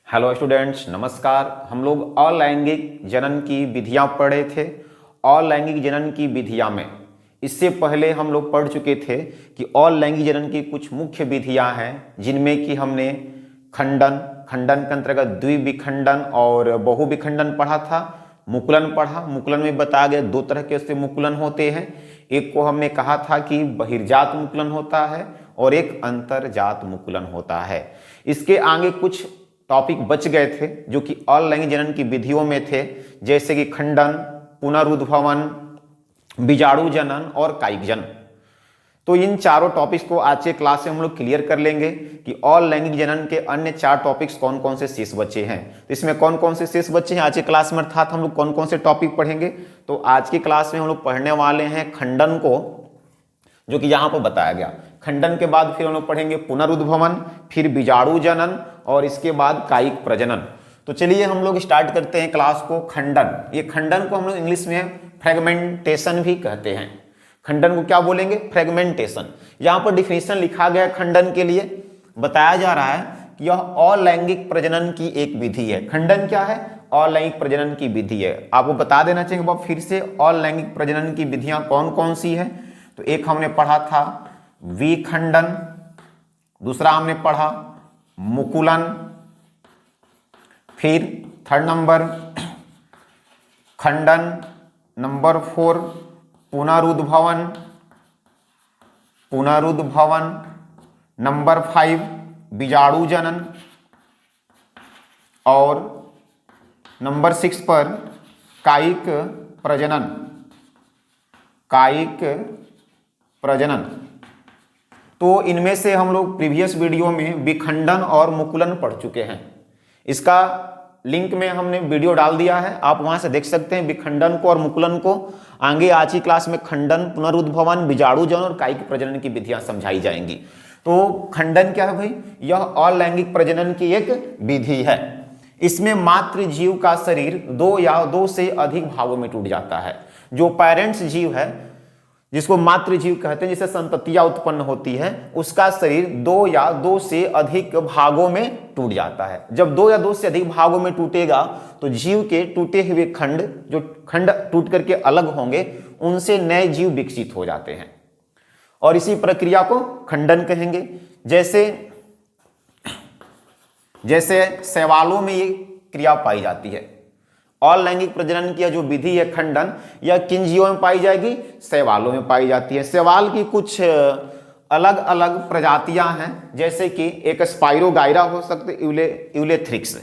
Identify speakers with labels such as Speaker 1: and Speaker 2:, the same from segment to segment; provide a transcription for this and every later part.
Speaker 1: Hello students, नमस्कार। हम लोग अलैंगिक जनन की विधियां पढ़े थे। अलैंगिक जनन की विधियां में इससे पहले हम लोग पढ़ चुके थे कि अलैंगिक जनन की कुछ मुख्य विधियां हैं, जिनमें कि हमने खंडन के अंतर्गत द्विविखंडन और बहुविखंडन पढ़ा था। मुकुलन पढ़ा। मुकुलन में बताया गया दो तरह के उससे मुकुलन होते हैं। एक को हमने कहा था कि बहिर्जात मुकुलन होता है और एक अंतर्जात मुकुलन होता है। इसके आगे कुछ टॉपिक बच गए थे जो कि अलैंगिक जनन की विधियों में थे, जैसे कि खंडन, पुनरुद्भवन, बीजाणु जनन और कायिक जनन। तो इन चारों टॉपिक्स को आज के क्लास में हम लोग क्लियर कर लेंगे कि अलैंगिक जनन के अन्य चार टॉपिक्स कौन कौन से शेष बचे हैं। तो इसमें कौन कौन से शेष बचे हैं आज के क्लास में, अर्थात हम लोग कौन कौन से टॉपिक पढ़ेंगे। तो आज की क्लास में हम लोग पढ़ने वाले हैं खंडन को, जो कि यहाँ पर बताया गया। खंडन के बाद फिर हम लोग पढ़ेंगे पुनरुद्भवन, फिर बीजाणु जनन और इसके बाद कायिक प्रजनन। तो चलिए हम लोग स्टार्ट करते हैं क्लास को। खंडन, ये खंडन को हम लोग इंग्लिश में फ्रेगमेंटेशन भी कहते हैं। खंडन को क्या बोलेंगे? फ्रेगमेंटेशन। यहाँ पर डिफिनेशन लिखा गया है खंडन के लिए। बताया जा रहा है कि यह अलैंगिक प्रजनन की एक विधि है। खंडन क्या है? अलैंगिक प्रजनन की विधि है। आपको बता देना चाहिए फिर से अलैंगिक प्रजनन की विधियां कौन कौन सी है। तो एक हमने पढ़ा था विखंडन, दूसरा हमने पढ़ा मुकुलन, फिर थर्ड नंबर खंडन, नंबर 4 पुनरुद्भवन, नंबर 5 बीजाणु जनन और नंबर 6 पर कायिक प्रजनन। तो इनमें से हम लोग प्रीवियस वीडियो में विखंडन और मुकुलन पढ़ चुके हैं। इसका लिंक में हमने वीडियो डाल दिया है, आप वहां से देख सकते हैं विखंडन को और मुकुलन को। आगे आज की क्लास में खंडन, पुनरुद्भवन, बीजाणु जनन और कायिक प्रजनन की विधियां समझाई जाएंगी। तो खंडन क्या है भाई? यह अलैंगिक प्रजनन की एक विधि है। इसमें मातृ जीव का शरीर दो या दो से अधिक भागों में टूट जाता है। जो पेरेंट्स जीव है, जिसको मातृ जीव कहते हैं, जिससे संततियां उत्पन्न होती है, उसका शरीर दो या दो से अधिक भागों में टूट जाता है। जब दो या दो से अधिक भागों में टूटेगा तो जीव के टूटे हुए खंड, जो खंड टूट करके अलग होंगे, उनसे नए जीव विकसित हो जाते हैं और इसी प्रक्रिया को खंडन कहेंगे। जैसे शैवालों में ये क्रिया पाई जाती है। अलैंगिक प्रजनन की जो विधि है खंडन, यह किन जीवों में पाई जाएगी? शैवालों में पाई जाती है। शैवाल की कुछ अलग अलग प्रजातियां हैं, जैसे कि एक स्पाइरोगाइरा हो सकते, यूलेथ्रिक्स।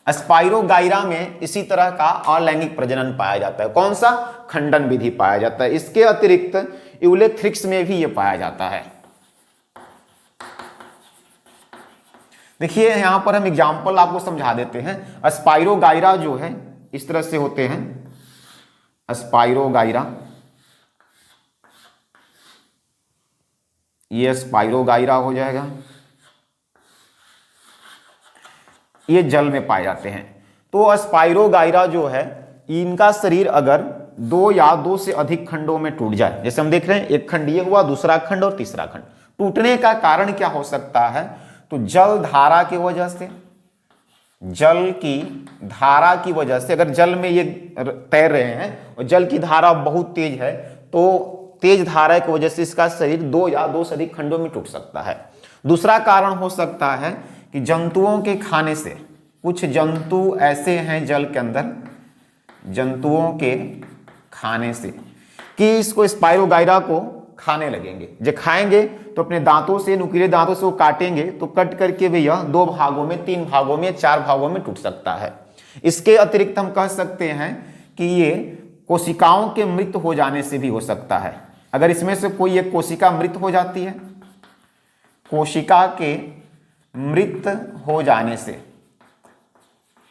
Speaker 1: स्पाइरोगाइरा में इसी तरह का अलैंगिक प्रजनन पाया जाता है। कौन सा? खंडन विधि पाया जाता है। इसके अतिरिक्त यूलेथ्रिक्स में भी यह पाया जाता है। देखिए यहां पर हम एग्जाम्पल आपको समझा देते हैं। स्पाइरोगाइरा जो है इस तरह से होते हैं। स्पाइरोगाइरा, ये स्पाइरोगाइरा हो जाएगा। ये जल में पाए जाते हैं। तो स्पाइरोगाइरा जो है, इनका शरीर अगर दो या दो से अधिक खंडों में टूट जाए, जैसे हम देख रहे हैं एक खंड ये हुआ, दूसरा खंड और तीसरा खंड, टूटने का कारण क्या हो सकता है? तो जल धारा की वजह से, जल की धारा की वजह से, अगर जल में ये तैर रहे हैं और जल की धारा बहुत तेज है, तो तेज धारा की वजह से इसका शरीर दो या दो से अधिक खंडों में टूट सकता है। दूसरा कारण हो सकता है कि जंतुओं के खाने से, कुछ जंतु ऐसे हैं जल के अंदर, जंतुओं के खाने से, कि इसको स्पाइरोगाइरा को खाने लगेंगे। जब खाएंगे तो अपने दांतों से, नुकीले दांतों से वो काटेंगे, तो कट करके भी यह दो भागों में, तीन भागों में, चार भागों में टूट सकता है। इसके अतिरिक्त हम कह सकते हैं कि ये कोशिकाओं के मृत हो जाने से भी हो सकता है। अगर इसमें से कोई एक कोशिका मृत हो जाती है, कोशिका के मृत हो जाने से,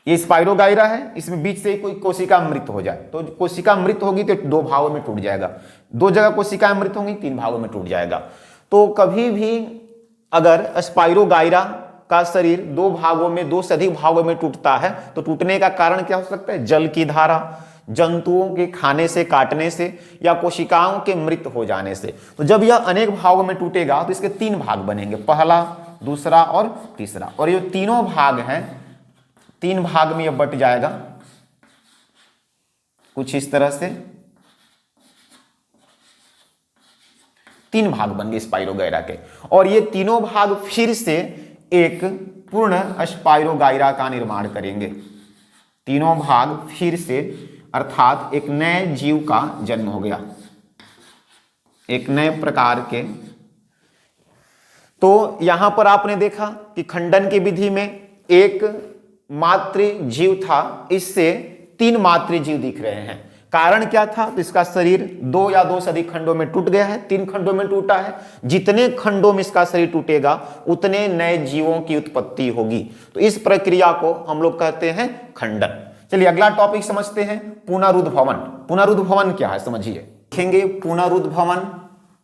Speaker 1: ये स्पाइरोगाइरा है, इसमें बीच से कोई कोशिका मृत हो जाए, तो कोशिका मृत होगी तो दो भागों में टूट जाएगा। दो जगह कोशिकाएं मृत होंगी, तीन भागों में टूट जाएगा। तो कभी भी अगर स्पाइरोगाइरा का शरीर दो भागों में, दो से अधिक भागों में टूटता है, तो टूटने का कारण क्या हो सकता है? जल की धारा। जंतुओं के खाने से, काटने से या कोशिकाओं के मृत हो जाने से। तो जब यह अनेक भागों में टूटेगा तो इसके 3 भाग बनेंगे, पहला, दूसरा और तीसरा। और ये तीनों भाग हैं, 3 भाग में यह बट जाएगा कुछ इस तरह से। 3 भाग बन गए स्पाइरोगायरा के, और ये तीनों भाग फिर से एक पूर्ण स्पाइरोगायरा का निर्माण करेंगे। तीनों भाग फिर से, अर्थात एक नए जीव का जन्म हो गया, एक नए प्रकार के। तो यहां पर आपने देखा कि खंडन की विधि में एक मातृ जीव था, इससे 3 मातृ जीव दिख रहे हैं। कारण क्या था? तो इसका शरीर 2 या 2 से अधिक खंडों में टूट गया है, 3 खंडों में टूटा है। जितने खंडों में इसका शरीर टूटेगा उतने नए जीवों की उत्पत्ति होगी। तो इस प्रक्रिया को हम लोग कहते हैं खंडन। चलिए अगला टॉपिक समझते हैं, पुनरुद्भवन। पुनरुद्भवन क्या है समझिए। देखेंगे पुनरुद्भवन,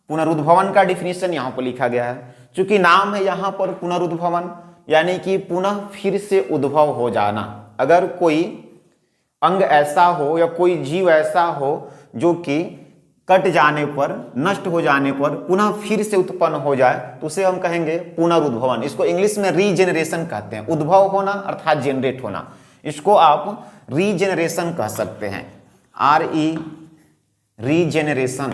Speaker 1: पुनरुद्भवन का डिफिनीशन यहां पर लिखा गया है। चूंकि नाम है यहां पर पुनरुद्भवन, यानी कि पुनः फिर से उद्भव हो जाना। अगर कोई अंग ऐसा हो या कोई जीव ऐसा हो जो कि कट जाने पर, नष्ट हो जाने पर पुनः फिर से उत्पन्न हो जाए तो उसे हम कहेंगे पुनरुद्भवन। इसको इंग्लिश में रीजेनरेशन कहते हैं। उद्भव होना अर्थात जेनरेट होना, इसको आप रीजेनरेशन कह सकते हैं। रीजेनरेशन,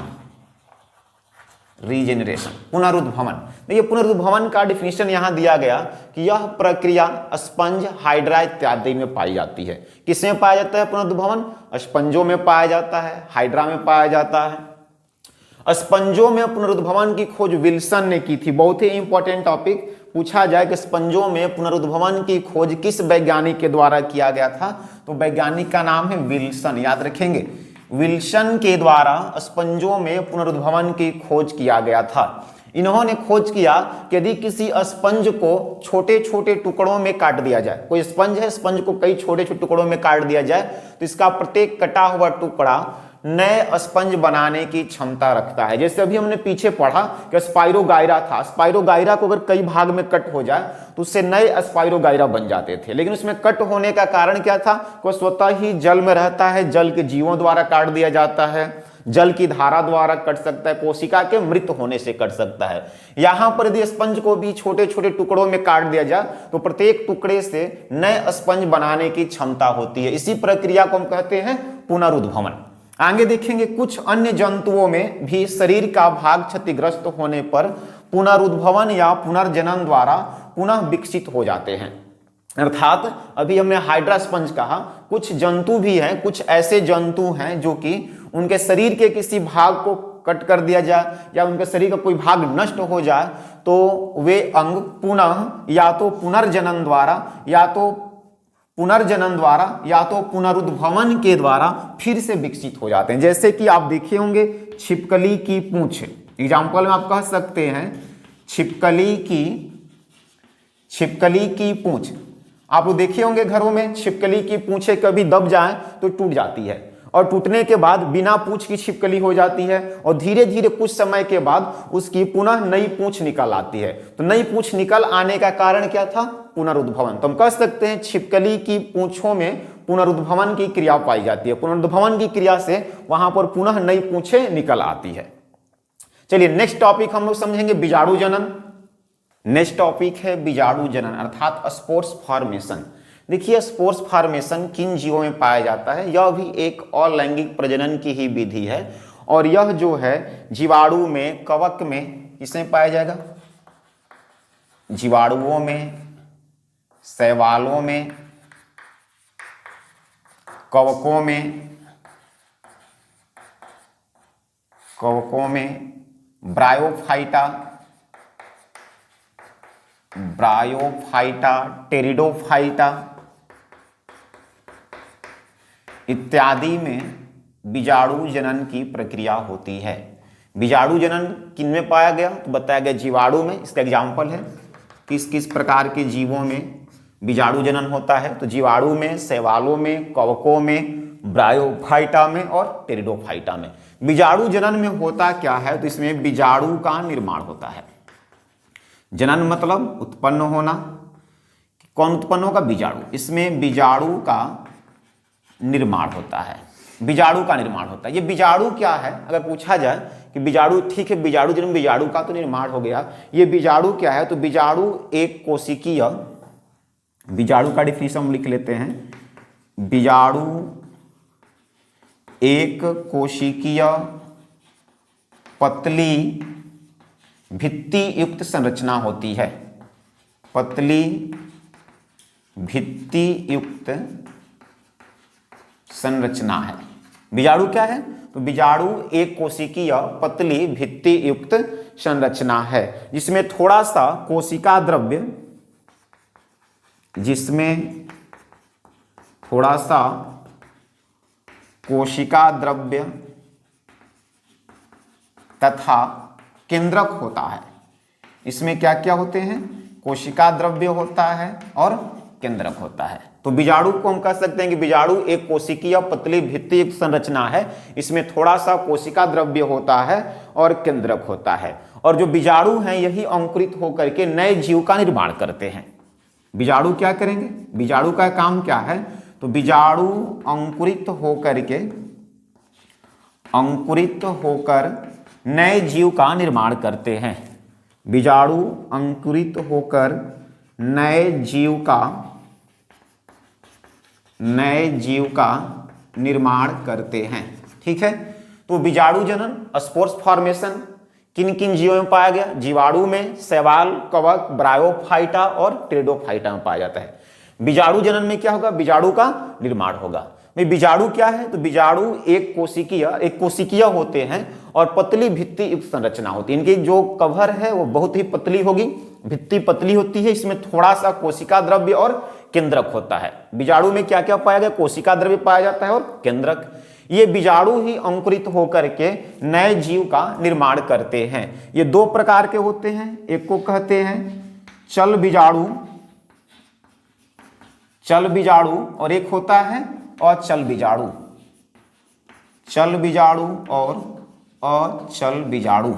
Speaker 1: रीजेनरेशन, पुनरुद्भवन। देखिए पुनरुद्भवन का डिफिनीशन यहां दिया गया कि यह प्रक्रिया स्पंज, हाइड्रा इत्यादि में पाई जाती है। किसमें पाया जाता है पुनरुद्भवन? स्पंजों में पाया जाता है, हाइड्रा में पाया जाता है। स्पंजों में पुनरुद्भवन की खोज विल्सन ने की थी। बहुत ही इंपॉर्टेंट टॉपिक पूछा जाए कि स्पंजों में पुनरुद्भवन की खोज किस वैज्ञानिक के द्वारा किया गया था, तो वैज्ञानिक का नाम है विल्सन, याद रखेंगे। विल्सन के द्वारा स्पंजों में पुनरुद्भवन की खोज किया गया था। इन्होंने खोज किया कि यदि किसी स्पंज को छोटे छोटे टुकड़ों में काट दिया जाए, कोई स्पंज है, स्पंज को कई छोटे छोटे टुकड़ों में काट दिया जाए तो इसका प्रत्येक कटा हुआ टुकड़ा नए स्पंज बनाने की क्षमता रखता है। जैसे अभी हमने पीछे पढ़ा कि स्पाइरोगायरा था, स्पाइरोगायरा को अगर कई भाग में कट हो जाए तो उससे नए स्पाइरोगायरा बन जाते थे। लेकिन उसमें कट होने का कारण क्या था? वो स्वतः ही जल में रहता है, जल के जीवों द्वारा काट दिया जाता है, जल की धारा द्वारा कट सकता है, कोशिका के मृत होने से कट सकता है। यहां पर यदि स्पंज को भी छोटे छोटे टुकड़ों में काट दिया जाए तो प्रत्येक टुकड़े से नए स्पंज बनाने की क्षमता होती है। इसी प्रक्रिया को हम कहते हैं पुनरुद्भवन। आगे देखेंगे कुछ अन्य जंतुओं में भी शरीर का भाग क्षतिग्रस्त होने पर पुनरुद्भवन या पुनर्जनन द्वारा पुनः विकसित हो जाते हैं। अर्थात अभी हमने हाइड्रा स्पंज कहा, कुछ जंतु भी हैं, कुछ ऐसे जंतु हैं जो कि उनके शरीर के किसी भाग को कट कर दिया जाए या उनके शरीर का कोई भाग नष्ट हो जाए तो वे अंग पुनः या तो पुनर्जनन द्वारा या तो पुनरुद्भवन के द्वारा फिर से विकसित हो जाते हैं। जैसे कि आप देखे होंगे छिपकली की पूंछ, एग्जाम्पल में आप कह सकते हैं छिपकली की पूंछ। आप लोग देखे होंगे घरों में छिपकली की पूंछें कभी दब जाएं तो टूट जाती है, और टूटने के बाद बिना पूंछ की छिपकली हो जाती है, और धीरे धीरे कुछ समय के बाद उसकी पुनः नई पूंछ निकल आती है। तो नई पूंछ निकल आने का कारण क्या था? पुनरुद्भवन। तो हम कह सकते हैं छिपकली की पूंछों में पुनरुद्भवन की क्रिया पाई जाती है। पुनरुद्भवन की क्रिया से वहां पर पुनः नई पूंछें निकल आती है। चलिए नेक्स्ट टॉपिक हम लोग समझेंगे बीजाणु जनन। नेक्स्ट टॉपिक है बीजाणु जनन अर्थात स्पोर्स फॉर्मेशन। देखिए स्पोर्स फॉर्मेशन किन जीवों में पाया जाता है? यह भी एक अलैंगिक प्रजनन की ही विधि है, और यह जो है जीवाणु में, कवक में किसमें पाया जाएगा? जीवाणुओं में, शैवालों में, कवकों में, ब्रायोफाइटा, टेरिडोफाइटा इत्यादि में बीजाणु जनन की प्रक्रिया होती है। बीजाणु जनन किन में पाया गया? तो बताया गया जीवाणु में। इसका एग्जाम्पल है किस किस प्रकार के जीवों में बीजाणु जनन होता है। तो जीवाणु में, शैवालों में, कवकों में, ब्रायोफाइटा में और टेरिडोफाइटा में। बीजाणु जनन में होता क्या है? तो इसमें बीजाणु का निर्माण होता है। जनन मतलब उत्पन्न होना। कौन उत्पन्न होगा? बीजाणु। इसमें बीजाणु का निर्माण होता है। बीजाणु का निर्माण होता है। ये बीजाणु क्या है अगर पूछा जाए कि बीजाणु, ठीक है बीजाणु जन्म, बीजाणु का तो निर्माण हो गया, ये बीजाणु क्या है, तो बीजाणु एक कोशिकीय, बीजाणु का डिफिनीशन हम लिख लेते हैं, बीजाणु एक कोशिकीय पतली भित्ति युक्त संरचना होती है, पतली भित्ति युक्त संरचना है। बीजाणु क्या है, तो बीजाणु एक कोशिकीय पतली भित्ति युक्त संरचना है जिसमें थोड़ा सा कोशिका द्रव्य, जिसमें थोड़ा सा कोशिका द्रव्य तथा केंद्रक होता है। इसमें क्या क्या होते हैं, कोशिका द्रव्य होता है और केंद्रक होता है। तो बीजाणु को हम कह सकते हैं कि बीजाणु एक कोशिकीय पतली भित्ति युक्त संरचना है, इसमें थोड़ा सा कोशिका द्रव्य होता है और केंद्रक होता है। और जो बीजाणु हैं यही अंकुरित होकर के नए जीव का निर्माण करते हैं। बीजाणु क्या करेंगे, बीजाणु का काम क्या है, तो बीजाणु अंकुरित होकर नए जीव का निर्माण करते हैं। बीजाणु अंकुरित होकर नए जीव का निर्माण करते हैं। ठीक है, तो बीजाणु जनन, स्पोर्स फॉर्मेशन किन किन जीवों में पाया गया, जीवाणु में, शैवाल, कवक, ब्रायोफाइटा और टेरिडोफाइटा में पाया जाता है। बीजाणु जनन में क्या होगा, बीजाणु का निर्माण होगा। भाई बीजाणु क्या है, तो बीजाणु एक कोशिकीय होते हैं और पतली भित्ति युक्त संरचना होती है। इनकी जो कवर है वो बहुत ही पतली होगी, भित्ति पतली होती है, इसमें थोड़ा सा कोशिका द्रव्य और केंद्रक होता है। बीजाणु में क्या क्या पाया गया, कोशिका द्रव्य पाया जाता है और केंद्रक। ये बीजाणु ही अंकुरित होकर के नए जीव का निर्माण करते हैं। ये दो प्रकार के होते हैं, एक को कहते हैं चल बीजाणु और एक होता है अचल बीजाणु। चल बीजाणु और अचल बीजाणु।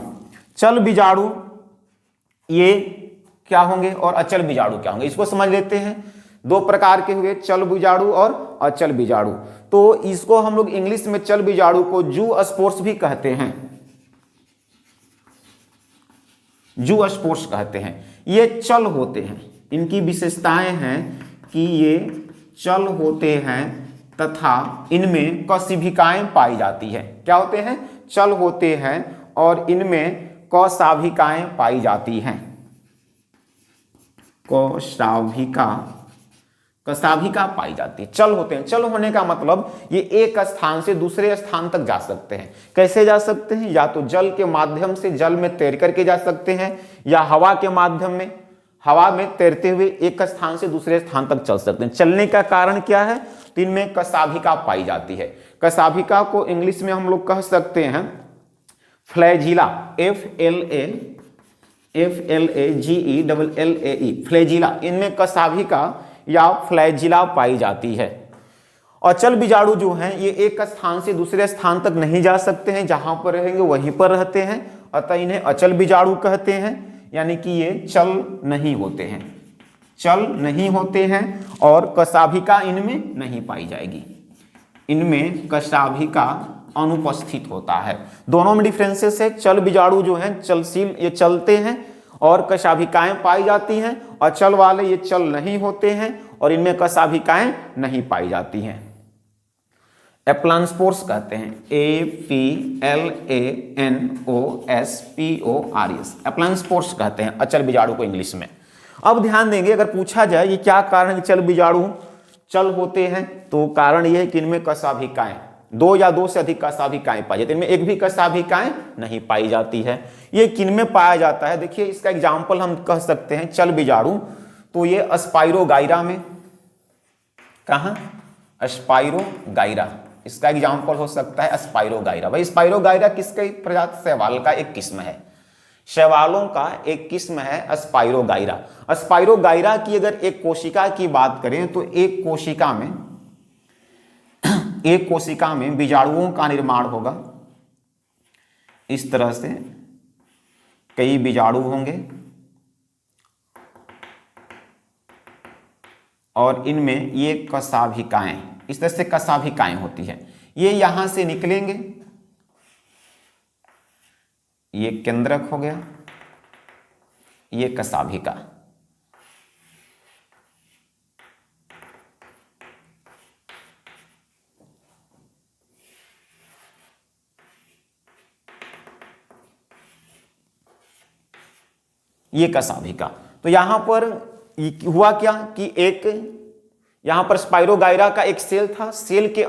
Speaker 1: चल बीजाणु ये क्या होंगे और अचल बीजाणु क्या होंगे, इसको समझ लेते हैं। दो प्रकार के हुए, चल बीजाणु और अचल बीजाणु। तो इसको हम लोग इंग्लिश में चल बीजाणु को जू स्पोर्स भी कहते हैं, जू स्पोर्स कहते हैं। ये चल होते हैं, इनकी विशेषताएं हैं कि ये चल होते हैं तथा इनमें कशिभिकाएं पाई जाती है। क्या होते हैं, चल होते हैं और इनमें कशाभिकाएं पाई जाती हैं। कशाभिका पाई जाती है, चल होते हैं। चल होने का मतलब ये एक स्थान से दूसरे स्थान तक जा सकते हैं। कैसे जा सकते हैं, या तो जल के माध्यम से जल में तैर करके जा सकते हैं, या हवा के माध्यम में हवा में तैरते हुए एक स्थान से दूसरे स्थान तक चल सकते हैं। चलने का कारण क्या है, तो इनमें कशाभिका पाई जाती है। कशाभिका को इंग्लिश में हम लोग कह सकते हैं फ्लैजिला, FLAGELLAE, फ्लैजिला। इनमें कशाभिका या फ्लैजिला पाई जाती है। अचल बीजाणु जो हैं ये एक स्थान से दूसरे स्थान तक नहीं जा सकते हैं, जहां पर रहेंगे वहीं पर रहते हैं, अतः इन्हें अचल बीजाणु कहते हैं। यानी कि ये चल नहीं होते हैं और कशाभिका इनमें नहीं पाई जाएगी, इनमें कशाभिका अनुपस्थित होता है। दोनों में डिफरेंसेस है। चल बीजाणु जो हैं चलशील, ये चलते हैं और कशाभिकाएं पाई जाती हैं। अचल वाले ये चल नहीं होते हैं और इनमें कशाभिकाएं नहीं पाई जाती हैं। एप्लानस्पोर्स कहते हैं, APLANOSPORES, एप्लानस्पोर्स कहते हैं अचल बीजाणु को इंग्लिश में। अब ध्यान देंगे, अगर पूछा जाए ये क्या कारण है चल बीजाणु चल होते हैं, तो कारण यह है कि इनमें कशाभिकाएं, दो या दो से अधिक कशाभिकाएं पाई जाती है, इनमें एक भी कशाभिकाएं नहीं पाई जाती है। ये किनमें पाया जाता है, देखिए इसका एग्जाम्पल हम कह सकते हैं चल बीजाणु, तो ये स्पाइरोगाइरा में, कहाँ, स्पाइरोगाइरा, इसका एग्जाम्पल हो सकता है स्पाइरोगाइरा। भाई स्पाइरोगाइरा किसके प्रजाति, शैवाल का एक किस्म है, शैवालों का एक किस्म है स्पाइरोगाइरा। स्पाइरोगाइरा की अगर एक कोशिका की बात करें तो एक कोशिका में बीजाणुओं का निर्माण होगा। इस तरह से कई बीजाणु होंगे और इनमें ये कशाभिकाएं, इस तरह से कशाभिकाएं होती है। ये यहां से निकलेंगे, ये केंद्रक हो गया, ये कशाभिका। ये कशाभिका। तो यहां पर हुआ क्या कि एक यहां पर स्पाइरोगाइरा का एक सेल था, सेल के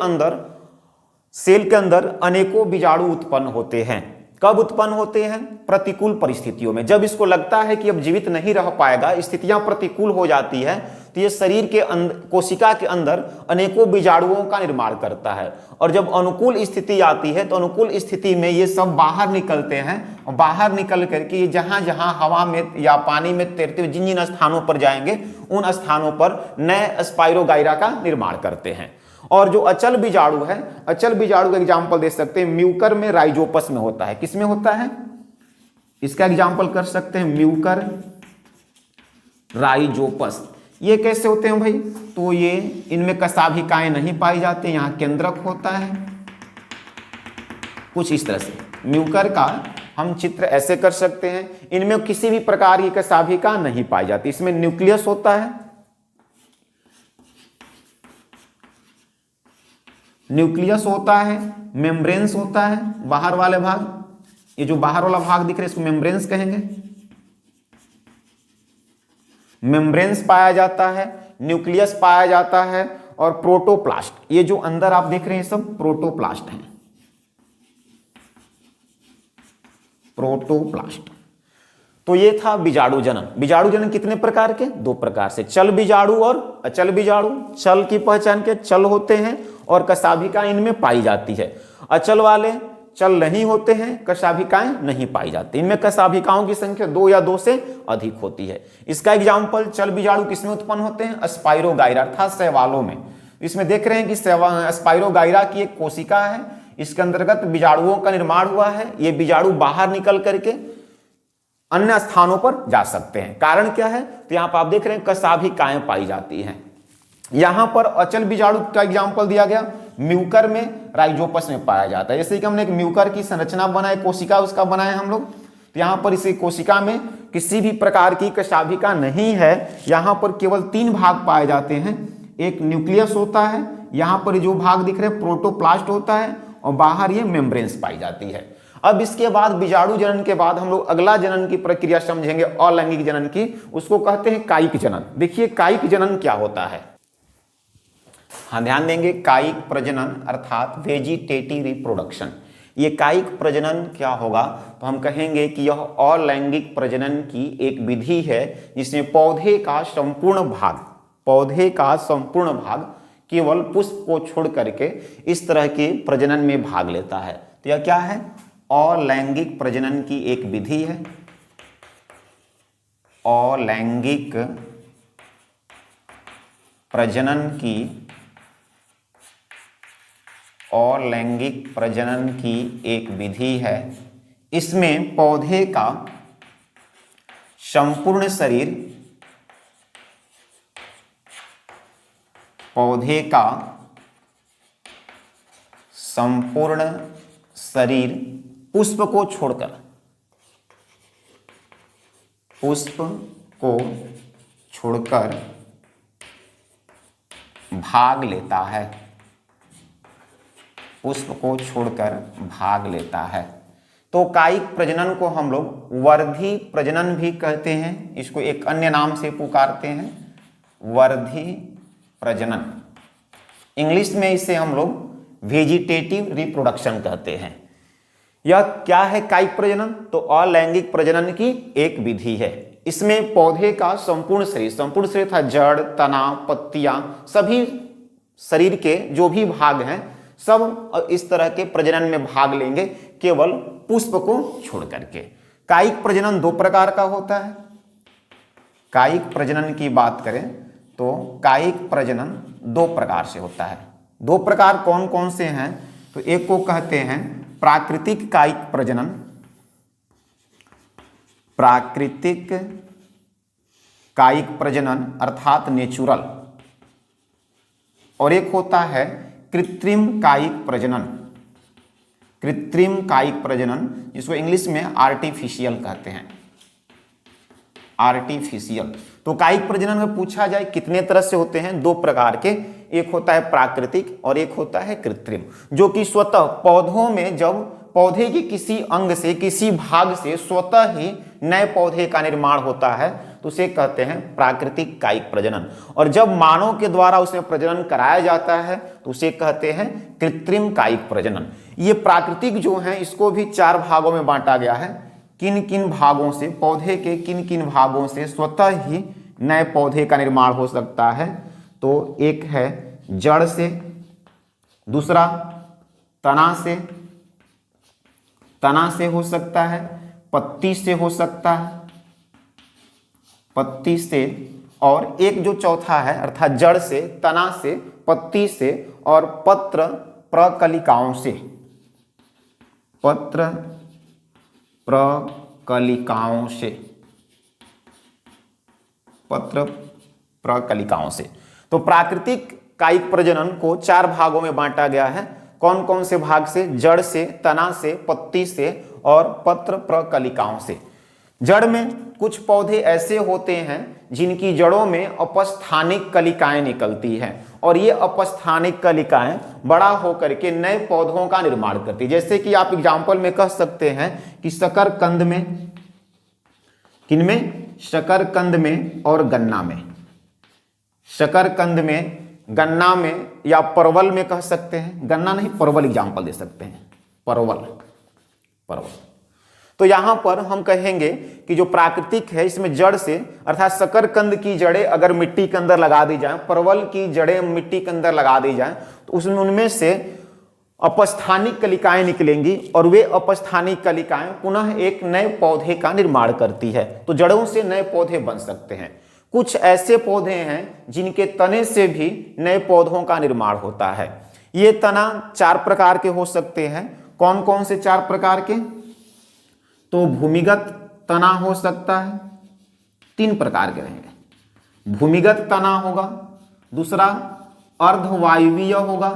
Speaker 1: अंदर अनेकों बीजाणु उत्पन्न होते हैं। कब उत्पन्न होते हैं? प्रतिकूल परिस्थितियों में। जब इसको लगता है कि अब जीवित नहीं रह पाएगा, स्थितियां प्रतिकूल हो जाती है, तो ये शरीर के कोशिका के अंदर अनेकों बीजाणुओं का निर्माण करता है। और जब अनुकूल स्थिति आती है तो अनुकूल स्थिति में ये सब बाहर निकलते हैं, और बाहर निकल करके जहां जहां हवा में या पानी में तैरते हुए जिन जिन स्थानों पर जाएंगे, उन स्थानों पर नए स्पाइरोगाइरा का निर्माण करते हैं। और जो अचल बीजाणु है, अचल बीजाणु का एग्जाम्पल दे सकते हैं, म्यूकर में, राइजोपस में होता है। किसमें होता है? इसका एग्जाम्पल कर सकते हैं म्यूकर, राइजोपस। ये कैसे होते हैं भाई? तो ये इनमें कशाभिकाएं नहीं पाई जाती, यहां केंद्रक होता है कुछ इस तरह से। म्यूकर का हम चित्र ऐसे कर सकते हैं, इनमें किसी भी प्रकार की कशाभिका नहीं पाई जाती। इसमें न्यूक्लियस होता है, न्यूक्लियस होता है, मेम्ब्रेन्स होता है, बाहर वाले भाग, ये जो बाहर वाला भाग दिख रहा है इसको मेम्ब्रेन्स कहेंगे। मेम्ब्रेन्स पाया जाता है, न्यूक्लियस पाया जाता है, और प्रोटोप्लास्ट, ये जो अंदर आप देख रहे हैं सब प्रोटोप्लास्ट हैं, प्रोटोप्लास्ट। तो ये था बीजाणु जनन। बीजाणु जनन कितने प्रकार के? दो प्रकार से, चल बीजाणु और अचल बीजाणु। चल की पहचान के चल होते हैं और कशाभिका इनमें पाई जाती है। अचल वाले चल नहीं होते हैं, कशाभिकाएं नहीं पाई जाती। इनमें कशाभिकाओं की संख्या 2 या 2 से अधिक होती है। इसका एग्जाम्पल, चल बीजाणु किसमें उत्पन्न होते हैं? स्पाइरोगाइरा अर्थात शैवालों में। इसमें देख रहे हैं कि स्पाइरोगाइरा की एक कोशिका है, इसके अंतर्गत बीजाणुओं का निर्माण हुआ है। ये बीजाणु बाहर निकल करके अन्य स्थानों पर जा सकते हैं। कारण क्या है? तो यहां पर आप देख रहे हैं कशाभिकाएं पाई जाती हैं। यहां पर अचल बीजाणु का एग्जाम्पल दिया गया, म्यूकर में, राइजोपस में पाया जाता है। जैसे कि हमने एक म्यूकर की संरचना बनाई, कोशिका उसका बनाया हम लोग, तो यहां पर इसी कोशिका में किसी भी प्रकार की कशाभिका नहीं है। यहां पर केवल 3 भाग पाए जाते हैं, एक न्यूक्लियस होता है, यहां पर जो भाग दिख रहे हैं प्रोटोप्लास्ट होता है, और बाहर ये मेम्ब्रेन्स पाई जाती है। अब इसके बाद बीजाणु जनन के बाद हम लोग अगला जनन की प्रक्रिया समझेंगे, अलैंगिक जनन की। उसको कहते हैं कायिक जनन। देखिए कायिक जनन क्या होता है, हाँ ध्यान देंगे। कायिक प्रजनन अर्थात वेजिटेटिव रिप्रोडक्शन। ये कायिक प्रजनन क्या होगा? तो हम कहेंगे कि यह अलैंगिक प्रजनन की एक विधि है जिसमें पौधे का संपूर्ण भाग केवल पुष्प को छोड़ करके इस तरह के प्रजनन में भाग लेता है। तो यह क्या है? अलैंगिक प्रजनन की एक विधि है। अलैंगिक प्रजनन की एक विधि है। इसमें पौधे का संपूर्ण शरीर पुष्प को छोड़कर भाग लेता है। पुष्प को छोड़कर भाग लेता है। तो कायिक प्रजनन को हम लोग वर्धी प्रजनन भी कहते हैं, इसको एक अन्य नाम से पुकारते हैं, वर्धी प्रजनन। इंग्लिश में इसे हम लोग वेजिटेटिव रिप्रोडक्शन कहते हैं। यह क्या है कायिक प्रजनन? तो अलैंगिक प्रजनन की एक विधि है। इसमें पौधे का संपूर्ण शरीर था, जड़, तना, पत्तियां, सभी शरीर के जो भी भाग हैं सब इस तरह के प्रजनन में भाग लेंगे, केवल पुष्प को छोड़ करके। कायिक प्रजनन 2 प्रकार का होता है। कायिक प्रजनन की बात करें तो कायिक प्रजनन 2 प्रकार से होता है। 2 प्रकार कौन कौन से हैं? तो एक को कहते हैं प्राकृतिक कायिक प्रजनन, प्राकृतिक कायिक प्रजनन अर्थात नेचुरल, और एक होता है कृत्रिम कायिक प्रजनन। कृत्रिम कायिक प्रजनन, जिसको इंग्लिश में आर्टिफिशियल कहते हैं, आर्टिफिशियल। तो कायिक प्रजनन में पूछा जाए कितने तरह से होते हैं, दो प्रकार के, एक होता है प्राकृतिक और एक होता है कृत्रिम, जो कि स्वतः पौधों में जब पौधे के किसी अंग से, किसी भाग से स्वतः ही नए पौधे का निर्माण होता है तो उसे कहते हैं प्राकृतिक कायिक प्रजनन। और जब मानव के द्वारा उसे प्रजनन कराया जाता है तो उसे कहते हैं कृत्रिम कायिक प्रजनन। ये प्राकृतिक जो है इसको भी चार भागों में बांटा गया है। किन किन भागों से, पौधे के किन किन भागों से स्वतः ही नए पौधे का निर्माण हो सकता है, तो एक है जड़ से, दूसरा तना से हो सकता है, पत्ती से हो सकता है, पत्ती से, और एक जो चौथा है अर्थात जड़ से, तना से, पत्ती से और पत्र प्रकलिकाओं से, पत्र प्रकलिकाओं से, पत्र प्रकलिकाओं से। तो प्राकृतिक कायिक प्रजनन को चार भागों में बांटा गया है। कौन कौन से भाग से? जड़ से, तना से, पत्ती से और पत्र प्रकलिकाओं से। जड़ में कुछ पौधे ऐसे होते हैं जिनकी जड़ों में अपस्थानिक कलिकाएं निकलती हैं और ये अपस्थानिक कलिकाएं बड़ा होकर के नए पौधों का निर्माण करती है। जैसे कि आप एग्जाम्पल में कह सकते हैं कि शकरकंद में, किनमें? शकरकंद में और गन्ना में। शकरकंद में, गन्ना में, या परवल में कह सकते हैं, गन्ना नहीं परवल एग्जाम्पल दे सकते हैं, परवल। तो यहां पर हम कहेंगे कि जो प्राकृतिक है इसमें जड़ से अर्थात शकरकंद की जड़ें अगर मिट्टी के अंदर लगा दी जाए, परवल की जड़ें मिट्टी के अंदर लगा दी जाए तो उसमें उनमें से अपस्थानिक कलिकाएं निकलेंगी और वे अपस्थानिक कलिकाएं पुनः एक नए पौधे का निर्माण करती है। तो जड़ों से नए पौधे बन सकते हैं। कुछ ऐसे पौधे हैं जिनके तने से भी नए पौधों का निर्माण होता है। ये तना चार प्रकार के हो सकते हैं। कौन कौन से चार प्रकार के? तो भूमिगत तना हो सकता है, तीन प्रकार के रहेंगे। भूमिगत तना होगा, दूसरा अर्धवायवीय होगा,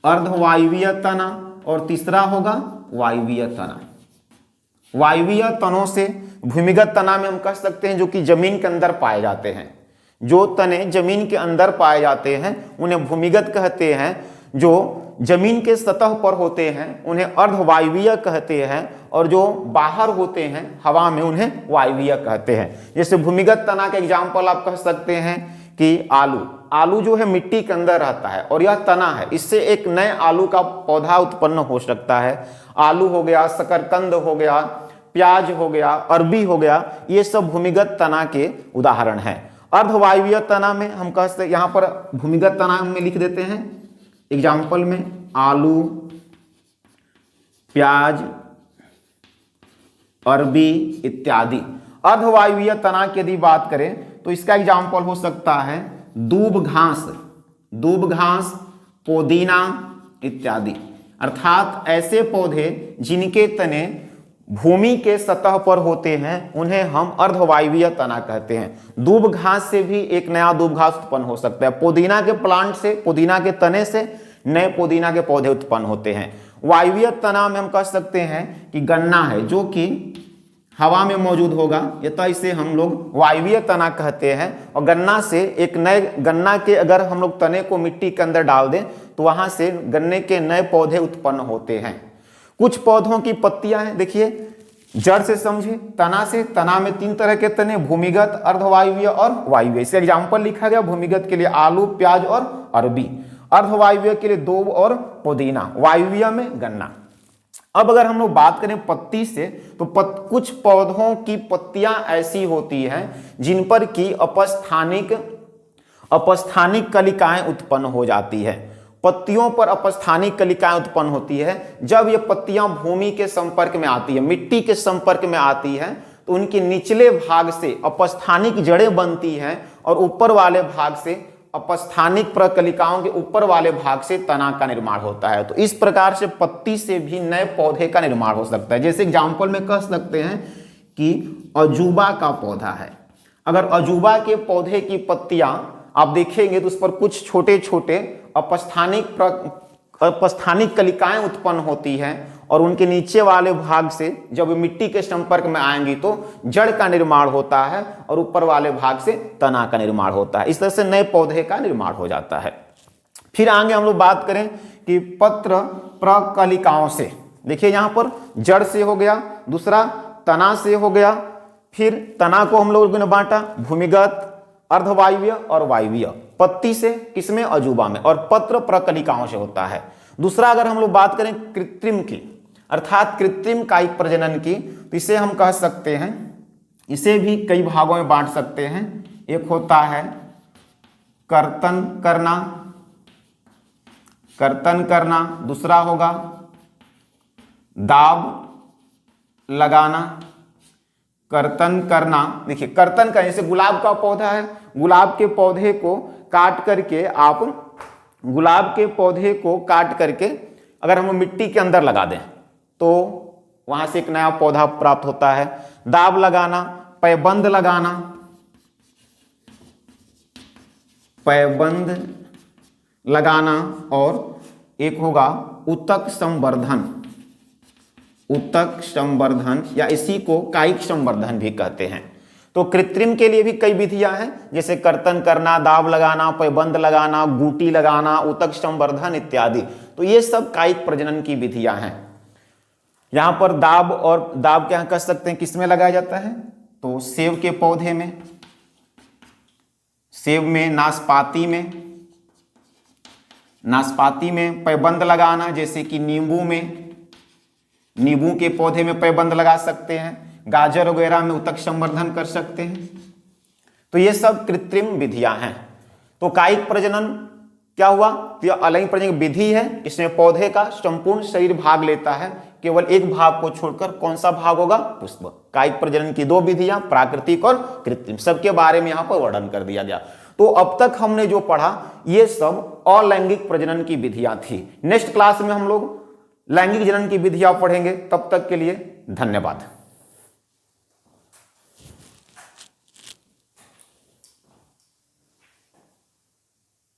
Speaker 1: अर्धवायवीय तना, और तीसरा होगा वायवीय तना। वायवीय तनों से, भूमिगत तना में हम कह सकते हैं जो कि जमीन के अंदर पाए जाते हैं। जो तने जमीन के अंदर पाए जाते हैं उन्हें भूमिगत कहते हैं। जो जमीन के सतह पर होते हैं उन्हें अर्धवायवीय कहते हैं और जो बाहर होते हैं हवा में उन्हें वायवीय कहते हैं। जैसे भूमिगत तना का एग्जाम्पल आप कह सकते हैं कि आलू जो है मिट्टी के अंदर रहता है और यह तना है, इससे एक नए आलू का पौधा उत्पन्न हो सकता है। आलू हो गया, शकरकंद हो गया, प्याज हो गया, अरबी हो गया, ये सब भूमिगत तना के उदाहरण हैं। अर्धवायवीय तना में हम कह सकते, यहाँ पर भूमिगत तना में लिख देते हैं एग्जाम्पल में आलू, प्याज, अरबी इत्यादि। अर्धवायवीय तना की यदि बात करें तो इसका एग्जाम्पल हो सकता है दूब घास, पुदीना इत्यादि। अर्थात ऐसे पौधे जिनके तने भूमि के सतह पर होते हैं उन्हें हम अर्धवायवीय तना कहते हैं। दूब घास से भी एक नया दूब घास उत्पन्न हो सकता है। पुदीना के प्लांट से, पुदीना के तने से नए पुदीना के पौधे उत्पन्न होते हैं। वायवीय तना में हम कह सकते हैं कि गन्ना है जो कि हवा में मौजूद होगा, यथा इसे हम लोग वायवीय तना कहते हैं। और गन्ना से एक नए, गन्ना के अगर हम लोग तने को मिट्टी के अंदर डाल दें तो वहां से गन्ने के नए पौधे उत्पन्न होते हैं। कुछ पौधों की पत्तियां हैं, देखिए जड़ से समझे, तना से, तना में तीन तरह के तने, भूमिगत, अर्धवायवीय और वायवीय। इसका एग्जाम्पल लिखा गया भूमिगत के लिए आलू, प्याज और अरबी, अर्धवायवीय के लिए दूब और पुदीना, वायवीय में गन्ना। अब अगर हम लोग बात करें पत्ती से तो कुछ पौधों की पत्तियां ऐसी होती हैं जिन पर की अपस्थानिक कलिकाएं उत्पन्न हो जाती है। पत्तियों पर अपस्थानिक कलिकाएं उत्पन्न होती है जब ये पत्तियां भूमि के संपर्क में आती है, मिट्टी के संपर्क में आती है तो उनके निचले भाग से अपस्थानिक जड़ें बनती हैं और ऊपर वाले भाग से, अपस्थानिक प्रकलिकाओं के ऊपर वाले भाग से तना का निर्माण होता है। तो इस प्रकार से पत्ती से भी नए पौधे का निर्माण हो सकता है। जैसे एग्जाम्पल में कह सकते हैं कि अजूबा का पौधा है। अगर अजूबा के पौधे की पत्तियां आप देखेंगे तो उस पर कुछ छोटे छोटे अपस्थानिक कलिकाएं उत्पन्न होती हैं और उनके नीचे वाले भाग से जब मिट्टी के संपर्क में आएंगी तो जड़ का निर्माण होता है और ऊपर वाले भाग से तना का निर्माण होता है। इस तरह से नए पौधे का निर्माण हो जाता है। फिर आगे हम लोग बात करें कि पत्र प्रकलिकाओं से, देखिए यहां पर जड़ से हो गया, दूसरा तना से हो गया, फिर तना को हम लोगों ने बांटा भूमिगत, अर्धवायवीय और वायवीय। पत्ती से किसमें, अजूबा में, और पत्र प्रकलिकाओं से होता है। दूसरा अगर हम लोग बात करें कृत्रिम की अर्थात कृत्रिम कायिक प्रजनन की, तो इसे हम कह सकते हैं, इसे भी कई भागों में बांट सकते हैं। एक होता है कर्तन करना, दूसरा होगा दाब लगाना। कर्तन करना, देखिए कर्तन का जैसे गुलाब का पौधा है, गुलाब के पौधे को काट करके अगर हम मिट्टी के अंदर लगा दें तो वहां से एक नया पौधा प्राप्त होता है। दाब लगाना, पैबंद लगाना, और एक होगा उत्तक संवर्धन या इसी को कायिक संवर्धन भी कहते हैं। तो कृत्रिम के लिए भी कई विधियां हैं, जैसे कर्तन करना, दाब लगाना, पैबंद लगाना, गूटी लगाना, उत्तक संवर्धन इत्यादि। तो ये सब कायिक प्रजनन की विधियां हैं। यहां पर दाब क्या कह सकते हैं किसमें लगाया जाता है, तो सेब के पौधे में, सेब में, नाशपाती में पैबंद लगाना, जैसे कि नींबू के पौधे में पैबंद लगा सकते हैं, गाजर वगैरह में उत्तक संवर्धन कर सकते हैं। तो ये सब कृत्रिम विधियां हैं। तो कायिक प्रजनन क्या हुआ, तो यह अलैंगिक प्रजनन विधि है। इसमें पौधे का संपूर्ण शरीर भाग लेता है, केवल एक भाग को छोड़कर। कौन सा भाग होगा, पुष्प। कायिक प्रजनन की दो विधियां, प्राकृतिक और कृत्रिम, सबके बारे में यहां पर वर्णन कर दिया गया। तो अब तक हमने जो पढ़ा ये सब अलैंगिक प्रजनन की विधियां थी। नेक्स्ट क्लास में हम लोग लैंगिक जनन की विधियां पढ़ेंगे। तब तक के लिए धन्यवाद।